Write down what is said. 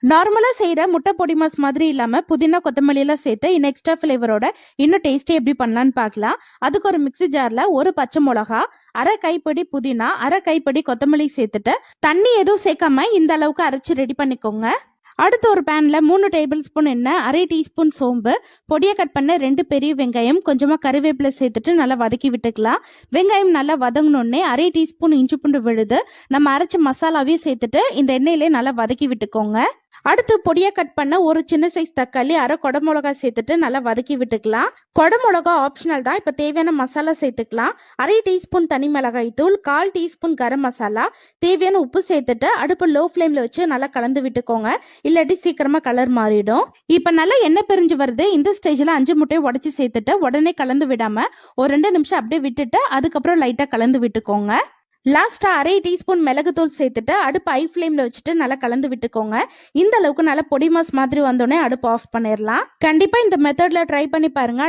நார்மலா செய்யற முட்டை பொடி மாஸ் மாதிரி இல்லாம புதினா கொத்தமல்லி எல்லாம் சேர்த்து இன்னும் எக்ஸ்ட்ரா ஃபிளேவரோட இன்னும் டேஸ்டி எப்படி பண்ணலான்னு பார்க்கலாம். அதுக்கு ஒரு மிக்ஸி ஜார்ல ஒரு பச்சை மிளகா, அரை கைப்படி புதினா, அரை கைப்படி கொத்தமல்லி சேர்த்துட்டு தண்ணி எதுவும் சேர்க்காம இந்த அளவுக்கு அரைச்சு ரெடி பண்ணிக்கோங்க. அடுத்து ஒரு பேன்ல 3 டேபிள் ஸ்பூன் எண்ணெய், அரை டீஸ்பூன் சோம்பு, பொடியை கட் பண்ண 2 பெரிய வெங்காயம், கொஞ்சமா கருவேப்பிலை சேர்த்துட்டு நல்லா வதக்கி விட்டுக்கலாம். வெங்காயம் நல்லா வதங்கினோடனே அரை டீஸ்பூன் இஞ்சி பூண்டு விழுது நம்ம அரைச்ச மசாலாவையும் சேர்த்துட்டு இந்த எண்ணெயிலே நல்லா வதக்கி விட்டுக்கோங்க. அடுத்து பொடியா கட் பண்ண ஒரு சின்ன சைஸ் தக்காளி, அரை கொடை மிளகா சேர்த்துட்டு நல்லா வதக்கி விட்டுக்கலாம். கொடை மிளகா ஆப்ஷனல் தான். இப்ப தேவையான மசாலா சேர்த்துக்கலாம். அரை டீஸ்பூன் தனி மிளகாய் தூள், 1/4 டீஸ்பூன் கரம் மசாலா, தேவையான உப்பு சேர்த்துட்டு அடுப்பு லோ ஃப்ளேம்ல வச்சு நல்லா கலந்து விட்டுக்கோங்க. இல்லாட்டி சீக்கிரமா கலர் மாறிடும். இப்ப நல்லா எண்ணெய் பிரிஞ்சு வருது. இந்த ஸ்டேஜ்ல 5 முட்டையை உடைச்சு சேர்த்துட்டு உடனே கலந்து விடாம ஒரு 2 நிமிஷம் அப்படியே விட்டுட்டு அதுக்கப்புறம் லைட்டா கலந்து விட்டுக்கோங்க. லாஸ்டா அரை டீஸ்பூன் மிளகுத்தூள் சேர்த்துட்டு அடுப்பு ஹை ஃப்ளேம்ல வச்சுட்டு நல்லா கலந்து விட்டுக்கோங்க. இந்த அளவுக்கு நல்லா பொடி மாஸ் மாதிரி வந்தோடனே அடுப்பு ஆஃப் பண்ணிடலாம். கண்டிப்பா இந்த மெத்தட்ல ட்ரை பண்ணி பாருங்க.